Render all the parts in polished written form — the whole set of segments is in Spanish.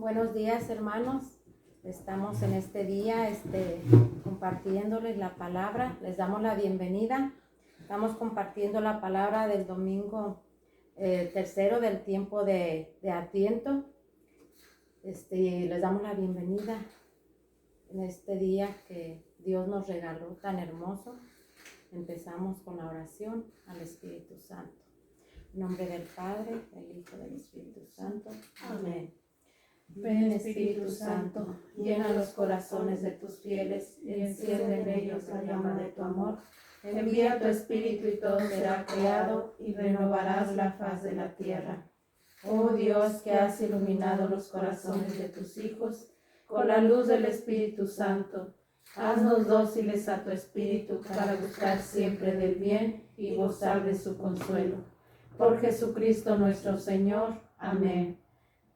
Buenos días, hermanos. Estamos en este día compartiéndoles la palabra. Les damos la bienvenida. Estamos compartiendo la palabra del domingo tercero del tiempo de Adviento. Les damos la bienvenida en este día que Dios nos regaló tan hermoso. Empezamos con la oración al Espíritu Santo. En nombre del Padre, del Hijo y del Espíritu Santo. Amén. Ven, Espíritu Santo, llena los corazones de tus fieles y enciende en ellos la llama de tu amor. Envía tu Espíritu y todo será creado y renovarás la faz de la tierra. Oh Dios, que has iluminado los corazones de tus hijos con la luz del Espíritu Santo, haznos dóciles a tu Espíritu para buscar siempre del bien y gozar de su consuelo. Por Jesucristo nuestro Señor. Amén.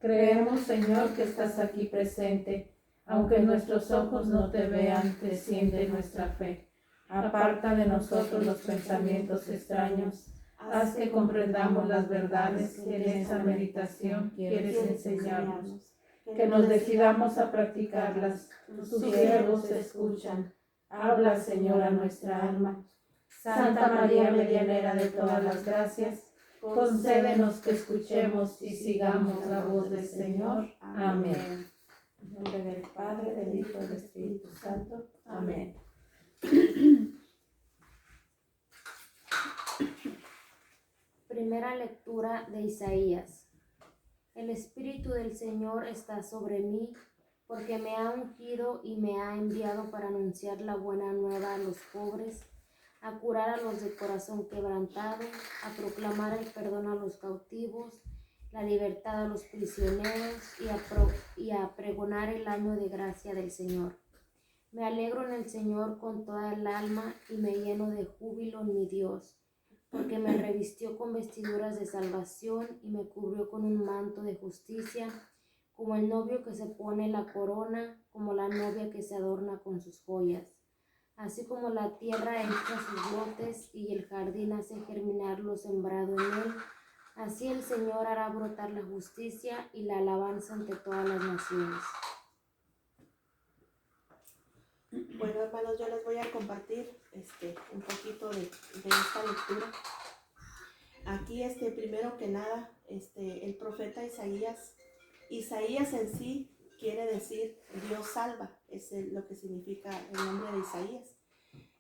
Creemos, Señor, que estás aquí presente. Aunque nuestros ojos no te vean, desciende nuestra fe. Aparta de nosotros los pensamientos extraños. Haz que comprendamos las verdades que en esta meditación quieres enseñarnos. Que nos decidamos a practicarlas. Tus siervos escuchan. Habla, Señor, a nuestra alma. Santa María, medianera de todas las gracias, concédenos que escuchemos y sigamos la voz del Señor. Amén. En nombre del Padre, del Hijo y del Espíritu Santo. Amén. Primera lectura de Isaías. El Espíritu del Señor está sobre mí, porque me ha ungido y me ha enviado para anunciar la buena nueva a los pobres, a curar a los de corazón quebrantado, a proclamar el perdón a los cautivos, la libertad a los prisioneros y a pregonar el año de gracia del Señor. Me alegro en el Señor con toda el alma y me lleno de júbilo en mi Dios, porque me revistió con vestiduras de salvación y me cubrió con un manto de justicia, como el novio que se pone la corona, como la novia que se adorna con sus joyas. Así como la tierra echa sus brotes y el jardín hace germinar lo sembrado en él, así el Señor hará brotar la justicia y la alabanza ante todas las naciones. Bueno, hermanos, yo les voy a compartir un poquito de esta lectura. Aquí, primero que nada, el profeta Isaías en sí quiere decir Dios salva, es lo que significa el nombre de Isaías.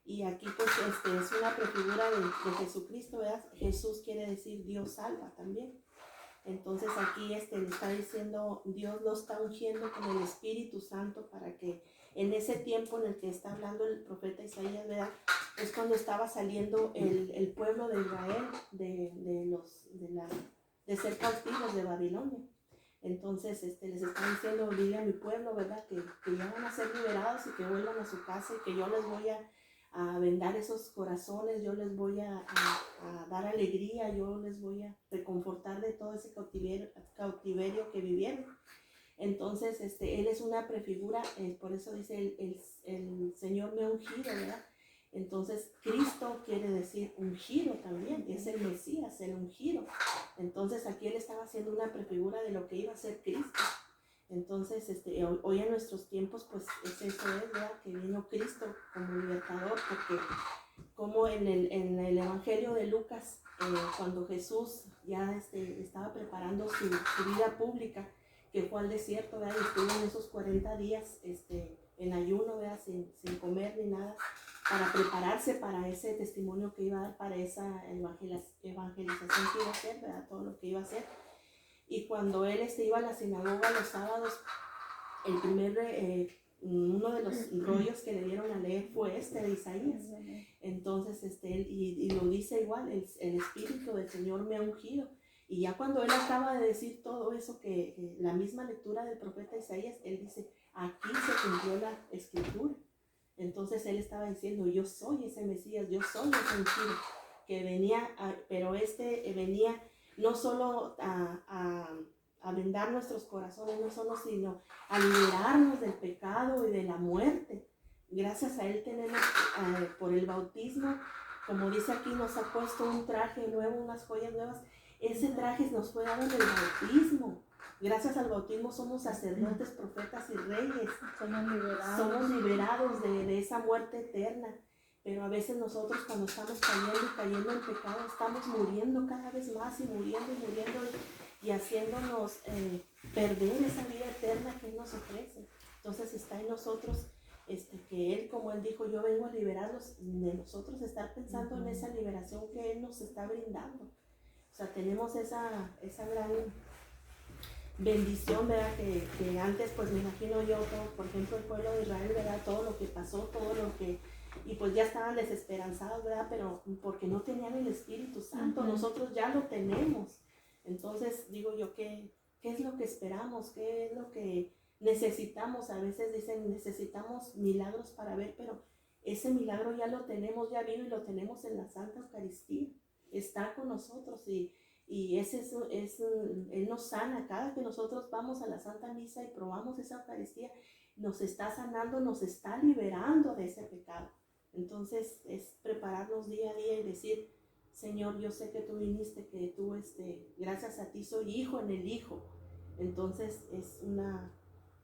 Y aquí pues es una prefigura de Jesucristo, ¿verdad? Jesús quiere decir Dios salva también. Entonces aquí le está diciendo, Dios lo está ungiendo con el Espíritu Santo para que en ese tiempo en el que está hablando el profeta Isaías, ¿verdad? Es cuando estaba saliendo el pueblo de Israel de ser cautivos de Babilonia. Entonces les está diciendo, dile a mi pueblo, ¿verdad? Que ya van a ser liberados y que vuelvan a su casa y que yo les voy a vendar esos corazones, yo les voy a dar alegría, yo les voy a reconfortar de todo ese cautiverio que vivieron. Entonces, él es una prefigura, por eso dice el Señor me ha ungido, ¿verdad? Entonces, Cristo quiere decir ungido también, es el Mesías, el ungido. Entonces, aquí él estaba haciendo una prefigura de lo que iba a ser Cristo. Entonces, hoy en nuestros tiempos, pues eso es, ¿verdad? Que vino Cristo como libertador, porque como en el Evangelio de Lucas, cuando Jesús ya estaba preparando su vida pública, que fue al desierto, ¿verdad? Y estuvo en esos 40 días en ayuno, ¿verdad? Sin comer ni nada, para prepararse para ese testimonio que iba a dar, para esa evangelización que iba a hacer, ¿verdad? Todo lo que iba a hacer. Y cuando él iba a la sinagoga los sábados, uno de los rollos que le dieron a leer fue de Isaías. Entonces, y lo dice igual, el Espíritu del Señor me ha ungido. Y ya cuando él acaba de decir todo eso, que la misma lectura del profeta Isaías, él dice, aquí se cumplió la escritura. Entonces él estaba diciendo, yo soy ese Mesías, yo soy ese ungido, que venía, pero venía no solo a vendar nuestros corazones, no solo, sino a liberarnos del pecado y de la muerte. Gracias a él tenemos, por el bautismo, como dice aquí, nos ha puesto un traje nuevo, unas joyas nuevas. Ese traje nos fue dado en el bautismo. Gracias al bautismo somos sacerdotes, profetas y reyes. Somos liberados. Somos liberados de esa muerte eterna. Pero a veces nosotros cuando estamos cayendo en pecado, estamos muriendo cada vez más y muriendo y haciéndonos perder esa vida eterna que Él nos ofrece. Entonces está en nosotros que Él, como Él dijo, yo vengo a liberarlos, de nosotros estar pensando en esa liberación que Él nos está brindando. O sea, tenemos esa gran bendición, ¿verdad? Que antes, pues me imagino yo, por ejemplo, el pueblo de Israel, ¿verdad? Todo lo que pasó, y pues ya estaban desesperanzados, ¿verdad? Pero porque no tenían el Espíritu Santo, nosotros ya lo tenemos. Entonces, digo yo, ¿qué es lo que esperamos? ¿Qué es lo que necesitamos? A veces dicen, necesitamos milagros para ver, pero ese milagro ya lo tenemos, ya vino y lo tenemos en la Santa Eucaristía. Está con nosotros y Él nos sana. Cada que nosotros vamos a la Santa Misa y probamos esa Eucaristía, nos está sanando, nos está liberando de ese pecado. Entonces es prepararnos día a día y decir, Señor, yo sé que tú viniste, que tú, gracias a ti soy hijo en el Hijo. Entonces es una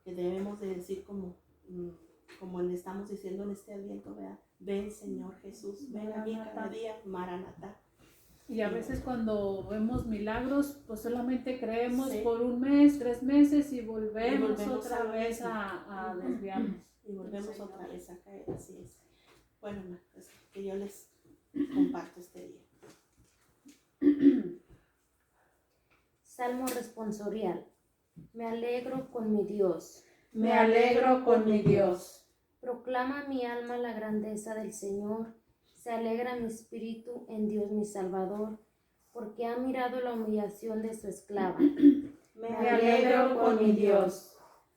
que debemos de decir como le estamos diciendo en este Adviento, ¿verdad? Ven, Señor Jesús, ven a mí cada día, Maranatá. Y a veces cuando vemos milagros, pues solamente creemos Sí. por un mes, 3 meses y volvemos otra a lo vez mismo. a desviarnos. Y volvemos Sí, otra vez a caer, así es. Bueno, pues que yo les comparto este día. Salmo responsorial. Me alegro con mi Dios. Me alegro con mi Dios. Proclama mi alma la grandeza del Señor. Se alegra mi espíritu en Dios mi Salvador, porque ha mirado la humillación de su esclava. Me alegro con mi Dios.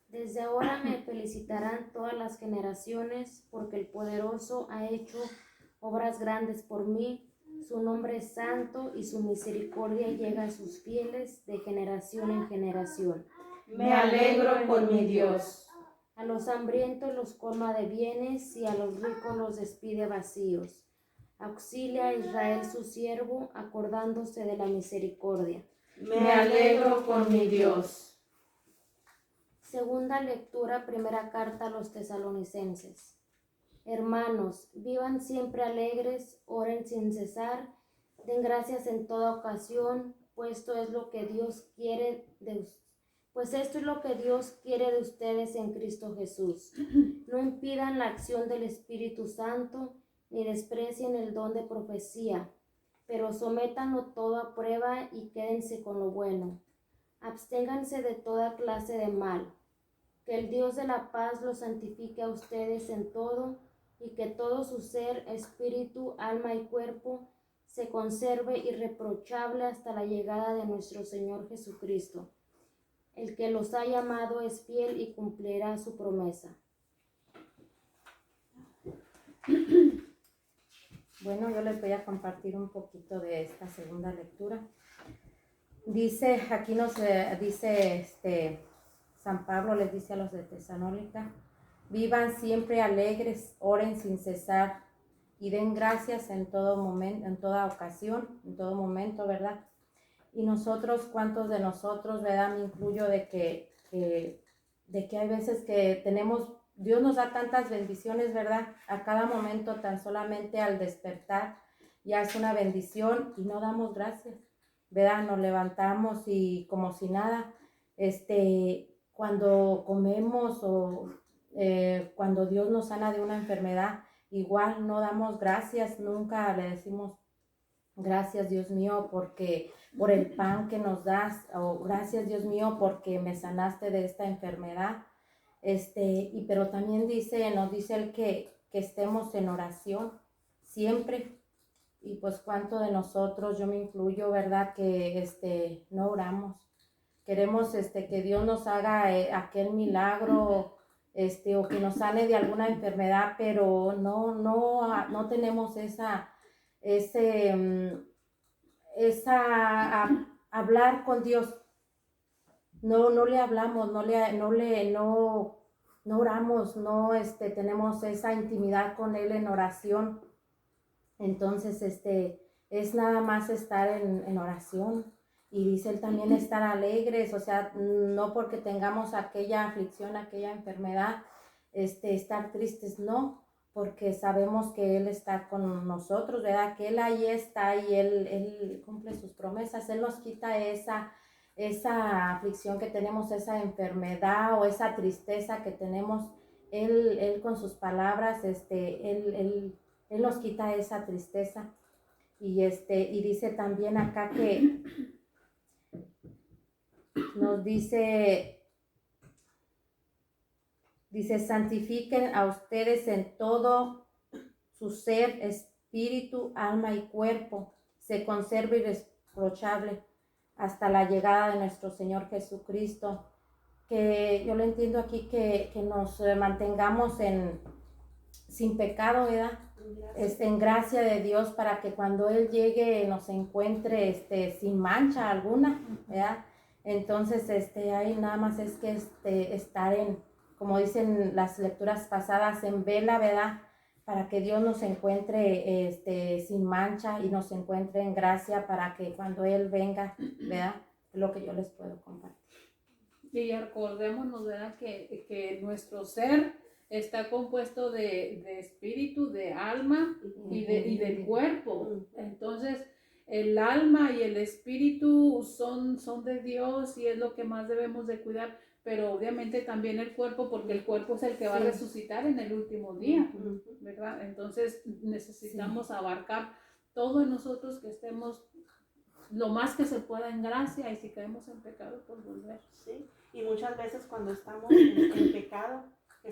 Desde ahora me felicitarán todas las generaciones, porque el Poderoso ha hecho obras grandes por mí. Su nombre es santo y su misericordia llega a sus fieles de generación en generación. Me alegro con mi Dios. A los hambrientos los colma de bienes y a los ricos los despide vacíos. Auxilia a Israel su siervo, acordándose de la misericordia. Me alegro con mi Dios. Segunda lectura, primera carta a los tesalonicenses. Hermanos, vivan siempre alegres, oren sin cesar, den gracias en toda ocasión, pues esto es lo que Dios quiere de ustedes en Cristo Jesús. No impidan la acción del Espíritu Santo, ni desprecien el don de profecía, pero sométanlo todo a prueba y quédense con lo bueno. Absténganse de toda clase de mal. Que el Dios de la paz los santifique a ustedes en todo, y que todo su ser, espíritu, alma y cuerpo se conserve irreprochable hasta la llegada de nuestro Señor Jesucristo. El que los ha llamado es fiel y cumplirá su promesa. Bueno, yo les voy a compartir un poquito de esta segunda lectura. Dice, aquí nos dice San Pablo les dice a los de Tesalónica, vivan siempre alegres, oren sin cesar y den gracias en todo momento, en toda ocasión, en todo momento, ¿verdad? Y nosotros, ¿cuántos de nosotros, verdad? Me incluyo de que hay veces que tenemos, Dios nos da tantas bendiciones, ¿verdad? A cada momento, tan solamente al despertar, ya es una bendición y no damos gracias, ¿verdad? Nos levantamos y como si nada, cuando comemos o cuando Dios nos sana de una enfermedad, igual no damos gracias, nunca le decimos gracias Dios mío porque por el pan que nos das, o gracias Dios mío porque me sanaste de esta enfermedad, pero también nos dice él que estemos en oración siempre, y pues cuánto de nosotros, yo me incluyo, ¿verdad? Que no oramos, queremos que Dios nos haga aquel milagro, o que nos sane de alguna enfermedad, pero no tenemos hablar con Dios. No le hablamos, no oramos, no tenemos esa intimidad con Él en oración. Entonces, es nada más estar en oración, Y dice él también estar alegres, o sea, no porque tengamos aquella aflicción, aquella enfermedad, estar tristes, no, porque sabemos que Él está con nosotros, ¿verdad? Que Él ahí está y Él cumple sus promesas, Él nos quita esa aflicción que tenemos, esa enfermedad o esa tristeza que tenemos. Él con sus palabras, Él nos quita esa tristeza. Y dice también acá que nos dice, santifiquen a ustedes en todo su ser, espíritu, alma y cuerpo, se conserve irreprochable hasta la llegada de nuestro Señor Jesucristo. Que yo lo entiendo aquí, que nos mantengamos sin pecado, ¿verdad? En gracia de Dios, para que cuando Él llegue nos encuentre sin mancha alguna, ¿verdad? Entonces, ahí nada más es que estar como dicen las lecturas pasadas, en vela, ¿verdad? Para que Dios nos encuentre sin mancha y nos encuentre en gracia para que cuando Él venga, ¿verdad? Es lo que yo les puedo compartir. Y acordémonos, ¿verdad? Que nuestro ser está compuesto de espíritu, de alma y del cuerpo. Entonces, el alma y el espíritu son de Dios y es lo que más debemos de cuidar, pero obviamente también el cuerpo, porque el cuerpo es el que va a resucitar en el último día, ¿verdad? Entonces, necesitamos abarcar todo en nosotros, que estemos lo más que se pueda en gracia, y si caemos en pecado, pues volver. Sí, y muchas veces cuando estamos en pecado, que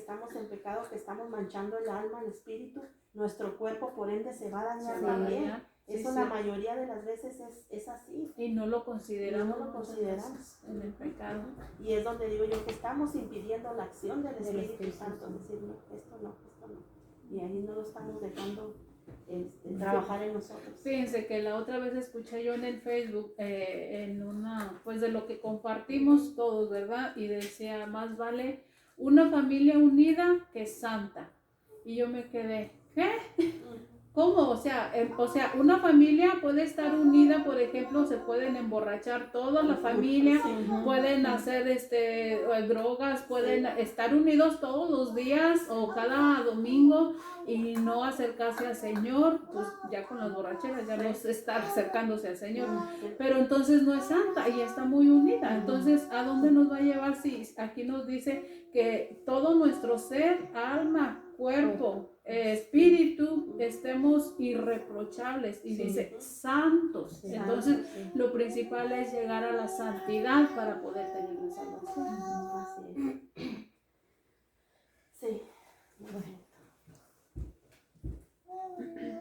estamos manchando el alma, el espíritu, nuestro cuerpo por ende se va a dañar también. Eso la mayoría de las veces es así. Y no lo consideramos. En el pecado. Y es donde digo yo que estamos impidiendo la acción del Espíritu Santo, decir, no, esto no. Y ahí no lo estamos dejando trabajar en nosotros. Fíjense que la otra vez escuché yo en el Facebook, en una, pues de lo que compartimos todos, ¿verdad? Y decía, más vale una familia unida que santa. Y yo me quedé, ¿qué? ¿Cómo? O sea, una familia puede estar unida, por ejemplo, se pueden emborrachar toda la familia, pueden hacer drogas, pueden estar unidos todos los días o cada domingo y no acercarse al Señor, pues ya con las borracheras ya no está acercándose al Señor, pero entonces no es santa y está muy unida. Entonces, ¿a dónde nos va a llevar si aquí nos dice que todo nuestro ser, alma, cuerpo, espíritu, estemos irreprochables, y dice santos? Entonces lo principal es llegar a la santidad para poder tener la salvación. Así es. Sí. Bueno.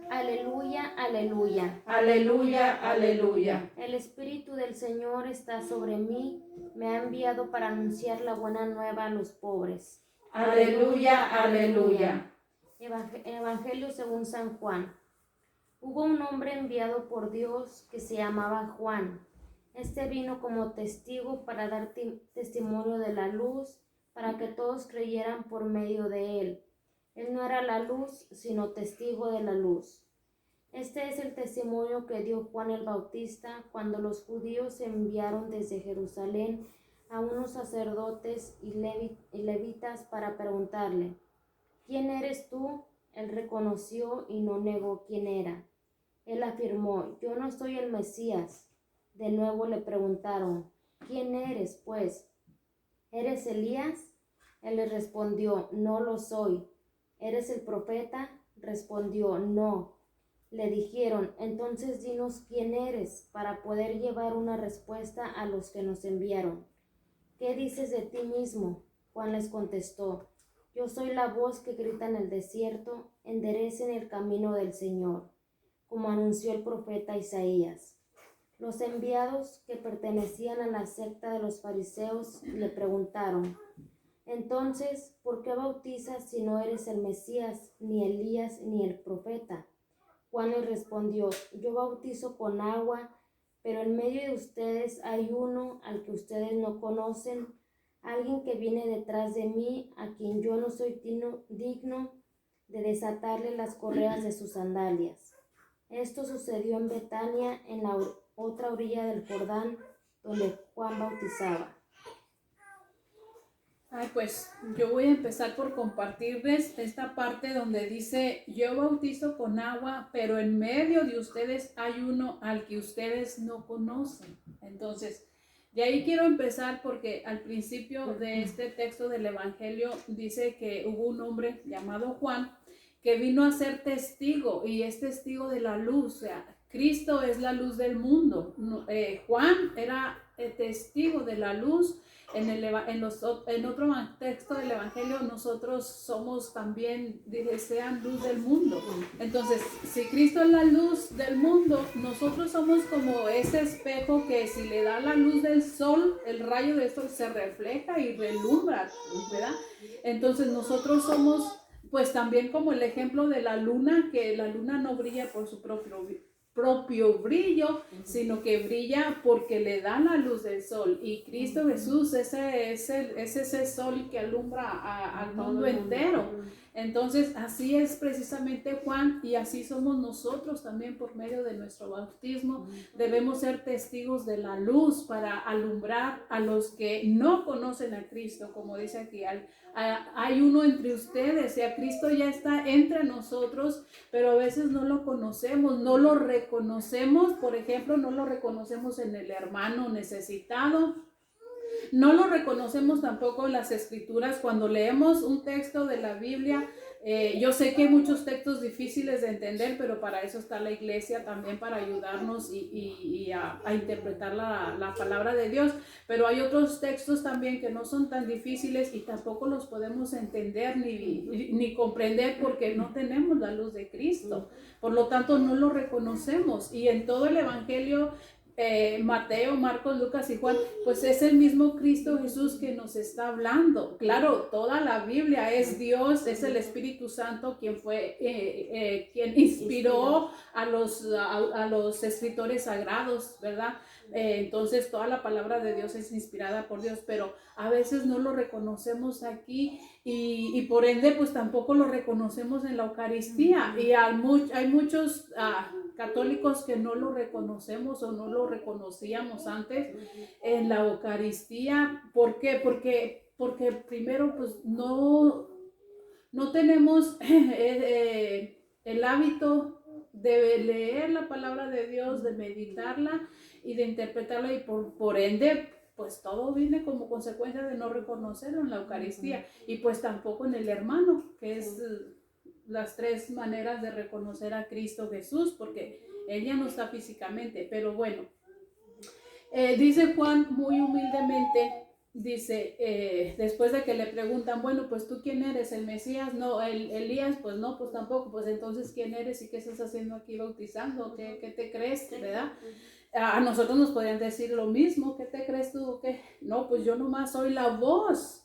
Aleluya, aleluya. Aleluya, aleluya. El Espíritu del Señor está sobre mí, me ha enviado para anunciar la buena nueva a los pobres. Aleluya, aleluya. Evangelio según San Juan. Hubo un hombre enviado por Dios que se llamaba Juan. Este vino como testigo para dar testimonio de la luz, para que todos creyeran por medio de él. Él no era la luz, sino testigo de la luz. Este es el testimonio que dio Juan el Bautista cuando los judíos enviaron desde Jerusalén a unos sacerdotes y levitas para preguntarle, ¿quién eres tú? Él reconoció y no negó quién era. Él afirmó, yo no soy el Mesías. De nuevo le preguntaron, ¿quién eres, pues? ¿Eres Elías? Él les respondió, no lo soy. ¿Eres el profeta? Respondió, no. Le dijeron, entonces dinos quién eres, para poder llevar una respuesta a los que nos enviaron. ¿Qué dices de ti mismo? Juan les contestó, yo soy la voz que grita en el desierto, enderecen el camino del Señor, como anunció el profeta Isaías. Los enviados que pertenecían a la secta de los fariseos le preguntaron, entonces, ¿por qué bautizas si no eres el Mesías, ni Elías, ni el profeta? Juan les respondió, yo bautizo con agua, pero en medio de ustedes hay uno al que ustedes no conocen, alguien que viene detrás de mí, a quien yo no soy digno de desatarle las correas de sus sandalias. Esto sucedió en Betania, en la otra orilla del Jordán, donde Juan bautizaba. Ay, pues yo voy a empezar por compartirles esta parte donde dice, yo bautizo con agua, pero en medio de ustedes hay uno al que ustedes no conocen. Entonces, de ahí quiero empezar porque al principio de este texto del Evangelio dice que hubo un hombre llamado Juan que vino a ser testigo y es testigo de la luz, o sea, Cristo es la luz del mundo. Juan era testigo de la luz. En otro texto del Evangelio nosotros somos también, sean luz del mundo. Entonces, si Cristo es la luz del mundo, nosotros somos como ese espejo que si le da la luz del sol, el rayo de sol se refleja y relumbra, ¿verdad? Entonces nosotros somos pues también como el ejemplo de la luna, que la luna no brilla por su propio brillo, sino que brilla porque le da la luz del sol. Y Cristo Jesús es ese sol que alumbra al mundo entero. Entonces, así es precisamente Juan, y así somos nosotros también por medio de nuestro bautismo. Debemos ser testigos de la luz para alumbrar a los que no conocen a Cristo, como dice aquí, hay uno entre ustedes, o sea, Cristo ya está entre nosotros, pero a veces no lo conocemos, no lo reconocemos. Por ejemplo, no lo reconocemos en el hermano necesitado, no lo reconocemos tampoco en las escrituras. Cuando leemos un texto de la Biblia, yo sé que hay muchos textos difíciles de entender, pero para eso está la iglesia también, para ayudarnos y a interpretar la palabra de Dios. Pero hay otros textos también que no son tan difíciles y tampoco los podemos entender ni comprender porque no tenemos la luz de Cristo. Por lo tanto, no lo reconocemos. Y en todo el Evangelio, Mateo, Marcos, Lucas y Juan, pues es el mismo Cristo Jesús que nos está hablando. Claro, toda la Biblia es Dios, es el Espíritu Santo quien fue, quien inspiró a los escritores sagrados, ¿verdad? Entonces toda la palabra de Dios es inspirada por Dios, pero a veces no lo reconocemos aquí y por ende pues tampoco lo reconocemos en la Eucaristía. Y hay muchos católicos que no lo reconocemos o no lo reconocíamos antes en la Eucaristía. ¿Por qué? Porque primero pues no tenemos el hábito de leer la palabra de Dios, de meditarla y de interpretarla, y por ende pues todo viene como consecuencia de no reconocerlo en la Eucaristía y pues tampoco en el hermano, que es las tres maneras de reconocer a Cristo Jesús, porque Él ya no está físicamente. Pero bueno, dice Juan muy humildemente, dice, después de que le preguntan, bueno, pues tú quién eres, el Mesías, no, Elías, pues no, pues tampoco, pues entonces quién eres y qué estás haciendo aquí bautizando, qué te crees, ¿verdad? A nosotros nos podrían decir lo mismo, ¿qué te crees tú? ¿Qué? No, pues yo nomás soy la voz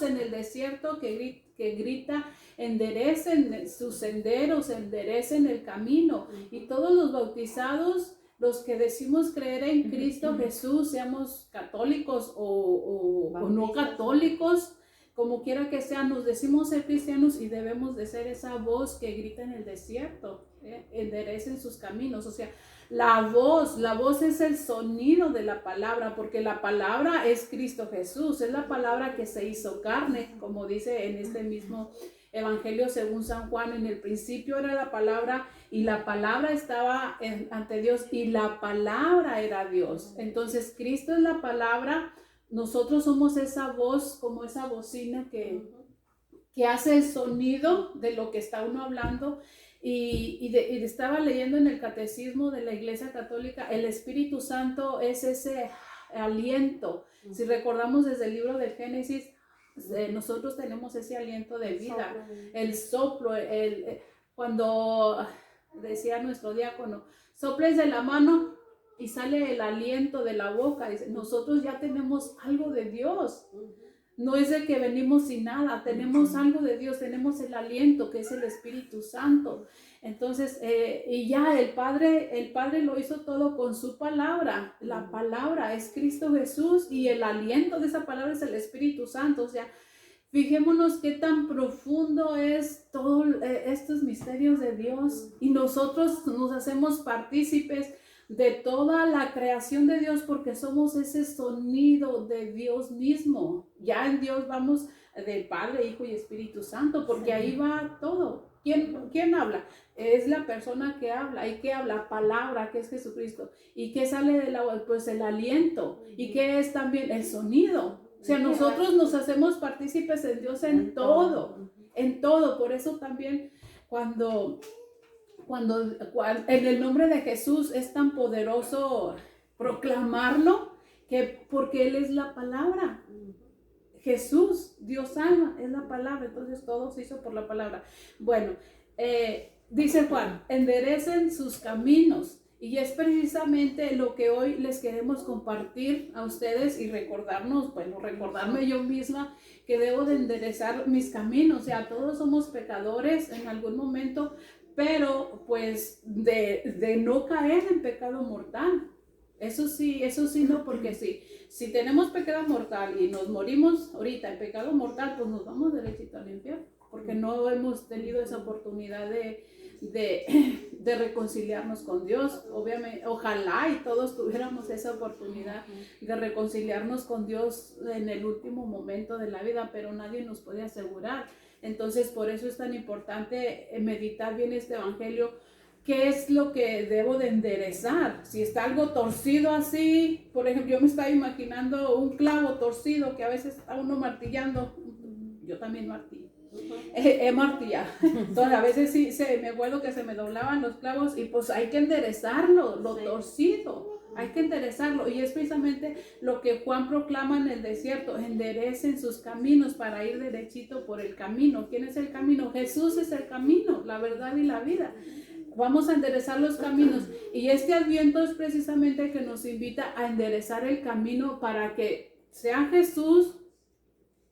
en el desierto que grita, enderecen sus senderos, enderecen el camino. Y todos los bautizados, los que decimos creer en Cristo Jesús, seamos católicos o no católicos, como quiera que sea, nos decimos ser cristianos y debemos de ser esa voz que grita en el desierto, enderecen sus caminos. O sea, la voz es el sonido de la palabra, porque la palabra es Cristo Jesús, es la palabra que se hizo carne, como dice en este mismo Evangelio según San Juan. En el principio era la palabra y la palabra estaba ante Dios y la palabra era Dios. Entonces Cristo es la palabra, nosotros somos esa voz, como esa bocina que hace el sonido de lo que está uno hablando. Y estaba leyendo en el Catecismo de la Iglesia Católica, el Espíritu Santo es ese aliento. Si recordamos desde el libro del Génesis, nosotros tenemos ese aliento de vida, el soplo, cuando decía nuestro diácono, soples de la mano y sale el aliento de la boca. Dice, nosotros ya tenemos algo de Dios. No es de que venimos sin nada, tenemos algo de Dios, tenemos el aliento que es el Espíritu Santo. Entonces, y ya el Padre lo hizo todo con su palabra. La palabra es Cristo Jesús y el aliento de esa palabra es el Espíritu Santo. O sea, fijémonos qué tan profundo es todos estos misterios de Dios y nosotros nos hacemos partícipes de toda la creación de Dios, porque somos ese sonido de Dios mismo. Ya en Dios vamos del Padre, Hijo y Espíritu Santo, porque ahí va todo. ¿Quién habla? Es la persona que habla. ¿Y qué habla? Palabra, que es Jesucristo. ¿Y qué sale del agua? Pues el aliento. ¿Y qué es también? El sonido. O sea, nosotros nos hacemos partícipes en Dios en todo. En todo. Por eso también cuando en el nombre de Jesús es tan poderoso proclamarlo, porque Él es la palabra. Jesús, Dios ama, es la palabra, entonces todo se hizo por la palabra. Bueno, dice Juan, enderecen sus caminos, y es precisamente lo que hoy les queremos compartir a ustedes y recordarnos, bueno, recordarme yo misma que debo de enderezar mis caminos. O sea, todos somos pecadores en algún momento, pero pues de no caer en pecado mortal. Eso sí no, porque si tenemos pecado mortal y nos morimos ahorita en pecado mortal, pues nos vamos derechito al infierno, porque no hemos tenido esa oportunidad de reconciliarnos con Dios. Obviamente, ojalá y todos tuviéramos esa oportunidad de reconciliarnos con Dios en el último momento de la vida, pero nadie nos puede asegurar. Entonces, por eso es tan importante meditar bien este evangelio. ¿Qué es lo que debo de enderezar? Si está algo torcido así, por ejemplo, yo me estaba imaginando un clavo torcido que a veces está uno martillando. Yo también martillo. He martillado. Entonces, a veces sí me acuerdo que se me doblaban los clavos y pues hay que enderezarlo, lo torcido. Hay que enderezarlo, y es precisamente lo que Juan proclama en el desierto: enderecen sus caminos para ir derechito por el camino. ¿Quién es el camino? Jesús es el camino, la verdad y la vida. Vamos a enderezar los caminos, y este Adviento es precisamente que nos invita a enderezar el camino para que sea Jesús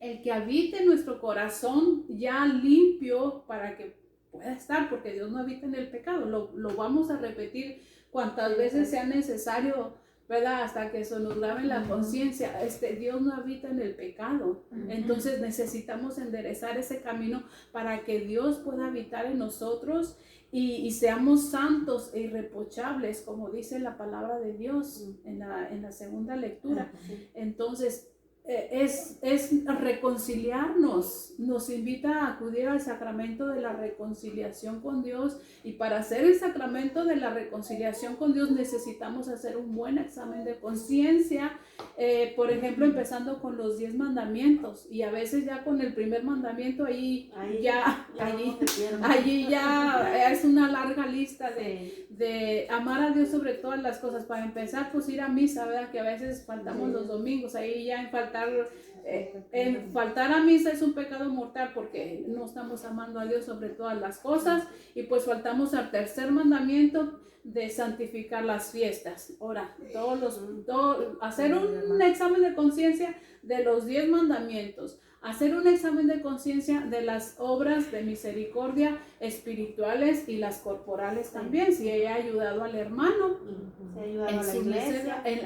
el que habite en nuestro corazón ya limpio, para que pueda estar, porque Dios no habita en el pecado. Lo vamos a repetir cuantas veces sea necesario, ¿verdad? Hasta que eso nos grabe en la conciencia. Dios no habita en el pecado. Entonces necesitamos enderezar ese camino para que Dios pueda habitar en nosotros y seamos santos e irreprochables, como dice la palabra de Dios en la segunda lectura. Entonces, es reconciliarnos. Nos invita a acudir al sacramento de la reconciliación con Dios, y para hacer el sacramento de la reconciliación con Dios necesitamos hacer un buen examen de conciencia, por ejemplo, empezando con los 10 mandamientos, y a veces ya con el primer mandamiento allí ya es una larga lista de amar a Dios sobre todas las cosas. Para empezar, pues ir a misa, ¿verdad? Que a veces faltamos los domingos, ahí ya faltar a misa es un pecado mortal, porque no estamos amando a Dios sobre todas las cosas, y pues faltamos al tercer mandamiento de santificar las fiestas. Ahora, hacer un examen de conciencia de los 10 mandamientos, hacer un examen de conciencia de las obras de misericordia espirituales y las corporales también, si ella ha ayudado al hermano, se ha ayudado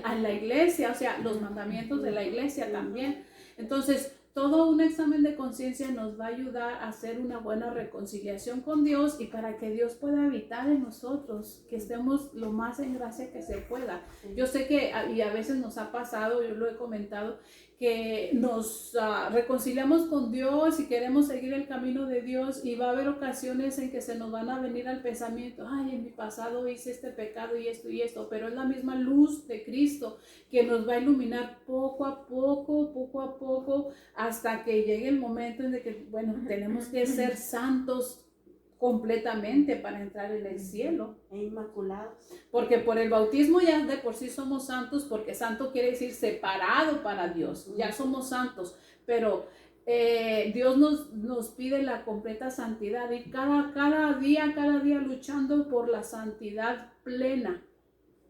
a la iglesia, o sea, los mandamientos de la iglesia también. Entonces, todo un examen de conciencia nos va a ayudar a hacer una buena reconciliación con Dios, y para que Dios pueda habitar en nosotros, que estemos lo más en gracia que se pueda. Yo sé que, y a veces nos ha pasado, yo lo he comentado, que nos reconciliamos con Dios y queremos seguir el camino de Dios, y va a haber ocasiones en que se nos van a venir al pensamiento: ay, en mi pasado hice este pecado y esto, pero es la misma luz de Cristo que nos va a iluminar poco a poco, hasta que llegue el momento en que, bueno, tenemos que ser santos completamente para entrar en el cielo. E inmaculados. Porque por el bautismo ya de por sí somos santos, porque santo quiere decir separado para Dios, ya somos santos, pero Dios nos pide la completa santidad, y cada día luchando por la santidad plena.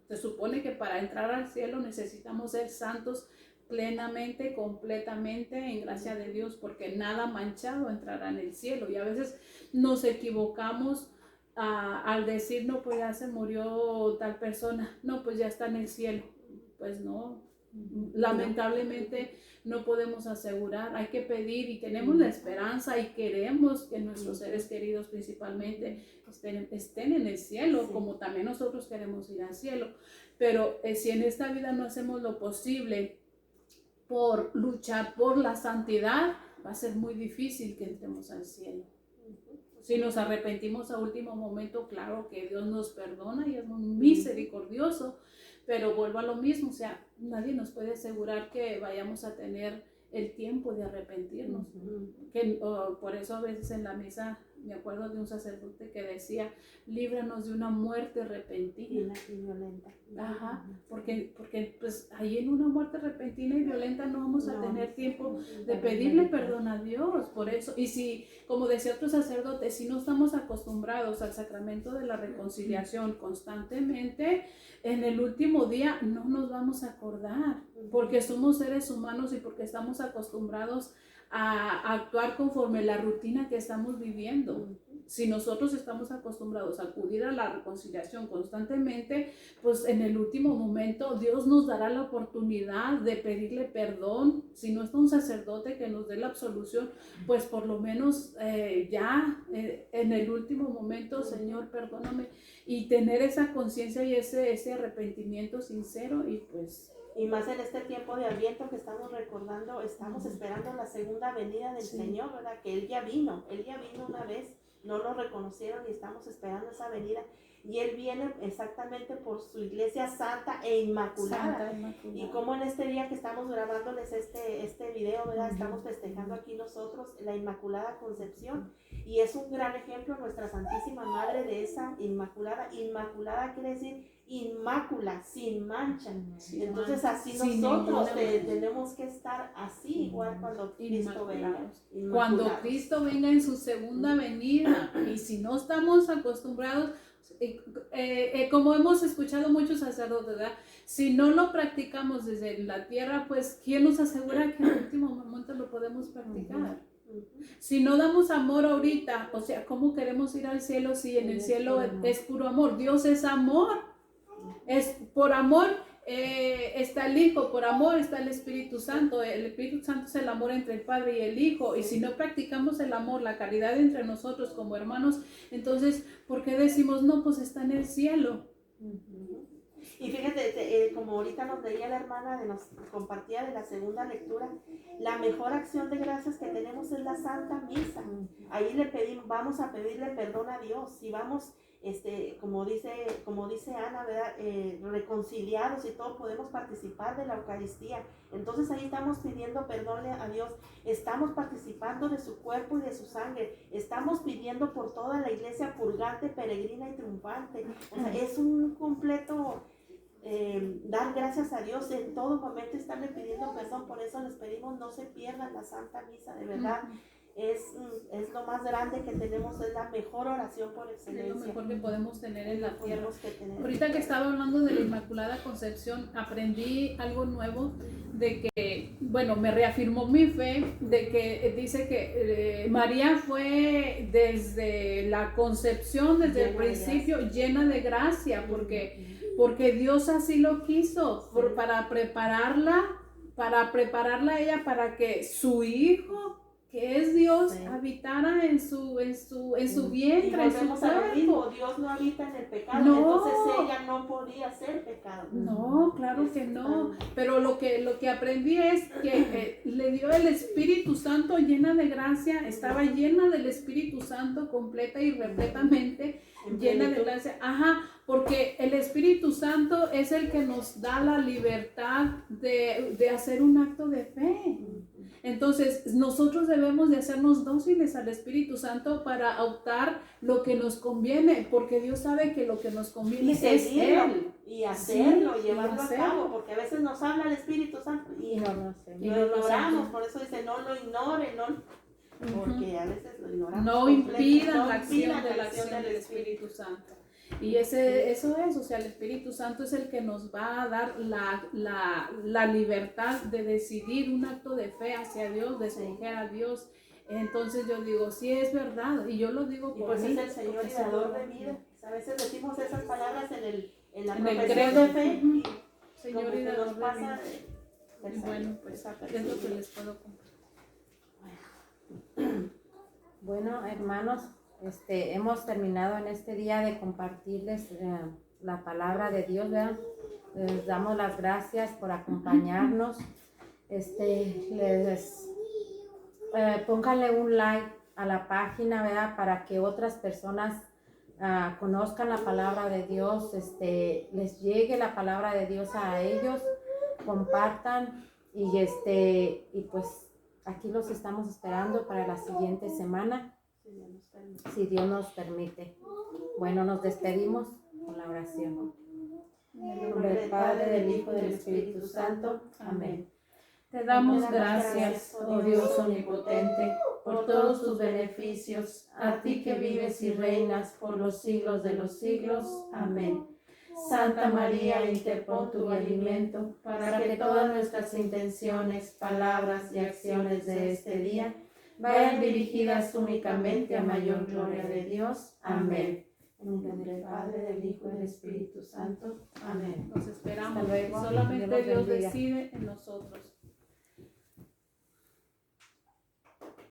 Se supone que para entrar al cielo necesitamos ser santos plenamente, completamente, en gracia de Dios, porque nada manchado entrará en el cielo. Y a veces nos equivocamos al decir: no, pues ya se murió tal persona, no, pues ya está en el cielo. Pues no, lamentablemente no podemos asegurar, hay que pedir y tenemos la esperanza y queremos que nuestros seres queridos principalmente estén en el cielo, Sí. como también nosotros queremos ir al cielo. Pero si en esta vida no hacemos lo posible por luchar por la santidad, va a ser muy difícil que entremos al cielo. Si nos arrepentimos a último momento, claro que Dios nos perdona y es muy misericordioso, pero vuelvo a lo mismo, o sea, nadie nos puede asegurar que vayamos a tener el tiempo de arrepentirnos. Por eso a veces en la misa me acuerdo de un sacerdote que decía, líbranos de una muerte repentina y violenta. Ajá, porque pues ahí en una muerte repentina y violenta no vamos a tener tiempo de pedirle perdón a Dios. Por eso, y si, como decía otro sacerdote, si no estamos acostumbrados al sacramento de la reconciliación constantemente, en el último día no nos vamos a acordar, porque somos seres humanos y porque estamos acostumbrados a actuar conforme la rutina que estamos viviendo. Si nosotros estamos acostumbrados a acudir a la reconciliación constantemente, pues en el último momento Dios nos dará la oportunidad de pedirle perdón. Si no está un sacerdote que nos dé la absolución, pues por lo menos en el último momento, Señor, perdóname, y tener esa conciencia y ese arrepentimiento sincero y pues... Y más en este tiempo de Adviento que estamos recordando, estamos esperando la segunda venida del Señor, ¿verdad? Que Él ya vino una vez, no lo reconocieron y estamos esperando esa venida. Y Él viene exactamente por su iglesia santa e inmaculada. Y como en este día que estamos grabándoles este video, ¿verdad? Estamos festejando aquí nosotros la Inmaculada Concepción. Y es un gran ejemplo nuestra Santísima Madre de esa Inmaculada. Inmaculada quiere decir inmácula, sin mancha. Entonces así nosotros tenemos que estar así igual cuando Cristo venga. Cuando Cristo venga en su segunda venida. Y si no estamos acostumbrados, como hemos escuchado muchos sacerdotes, ¿verdad? Si no lo practicamos desde la tierra, pues ¿quién nos asegura que en el último momento lo podemos practicar? Si no damos amor ahorita, o sea, ¿cómo queremos ir al cielo si en el cielo es puro amor? Dios es amor. Es por amor está el Hijo, por amor está el Espíritu Santo. El Espíritu Santo es el amor entre el Padre y el Hijo. Y si no practicamos el amor, la caridad entre nosotros como hermanos, entonces, ¿por qué decimos no? Pues está en el cielo. Y fíjate, como ahorita nos leía la hermana, nos compartía de la segunda lectura, la mejor acción de gracias que tenemos es la Santa Misa. Ahí vamos a pedirle perdón a Dios y vamos, como dice Ana, ¿verdad? Reconciliados y todo, podemos participar de la Eucaristía. Entonces ahí estamos pidiendo perdón a Dios, estamos participando de su cuerpo y de su sangre, estamos pidiendo por toda la iglesia purgante, peregrina y triunfante. O sea, es un completo dar gracias a Dios en todo momento, estarle pidiendo perdón. Por eso les pedimos no se pierdan la Santa Misa, de verdad. Es lo más grande que tenemos, es la mejor oración por excelencia. Es lo mejor que podemos tener en la tierra. Ahorita que estaba hablando de la Inmaculada Concepción, aprendí algo nuevo de que, bueno, me reafirmó mi fe, de que dice que María fue desde la concepción, desde el principio, llena de gracia, porque Dios así lo quiso, para prepararla a ella para que su hijo, que es Dios, habitara en su vientre, en su cuerpo. Dios no habita en el pecado, entonces ella no podía ser pecado. No, claro que no. Pero lo que aprendí es que le dio el Espíritu Santo llena de gracia, estaba llena del Espíritu Santo completa y repletamente llena de gracia. Porque el Espíritu Santo es el que nos da la libertad de hacer un acto de fe. Entonces, nosotros debemos de hacernos dóciles al Espíritu Santo para optar lo que nos conviene, porque Dios sabe que lo que nos conviene es Él. Y hacerlo, llevarlo a cabo, porque a veces nos habla el Espíritu Santo y lo ignoramos. Por eso dice, no lo ignoren, porque a veces lo ignoramos. No impidan la acción del Espíritu Santo. Y eso es, o sea, el Espíritu Santo es el que nos va a dar la libertad de decidir un acto de fe hacia Dios, de escoger a Dios. Entonces yo digo, sí es verdad, y yo lo digo por mí. Y pues es el Señor y dador de vida. A veces decimos esas palabras en la profesión de fe, Señor y dador de vida. Y bueno, pues es lo que les puedo compartir. Bueno, hermanos, hemos terminado en este día de compartirles la palabra de Dios, ¿verdad? Les damos las gracias por acompañarnos. Pónganle un like a la página, ¿verdad? Para que otras personas conozcan la palabra de Dios, les llegue la palabra de Dios a ellos, compartan y pues aquí los estamos esperando para la siguiente semana, si Dios nos permite. Bueno, nos despedimos con la oración. En el nombre del Padre, del Hijo y del Espíritu Santo. Amén. Te damos gracias, oh Dios omnipotente, por todos tus beneficios, a ti que vives y reinas por los siglos de los siglos. Amén. Santa María, interpon tu alimento para que todas nuestras intenciones, palabras y acciones de este día vayan dirigidas únicamente a mayor gloria de Dios. Amén. En el nombre del Padre, del Hijo y del Espíritu Santo. Amén. Nos esperamos. Hasta luego. Solamente Dios los Dios bendiga. decide en nosotros.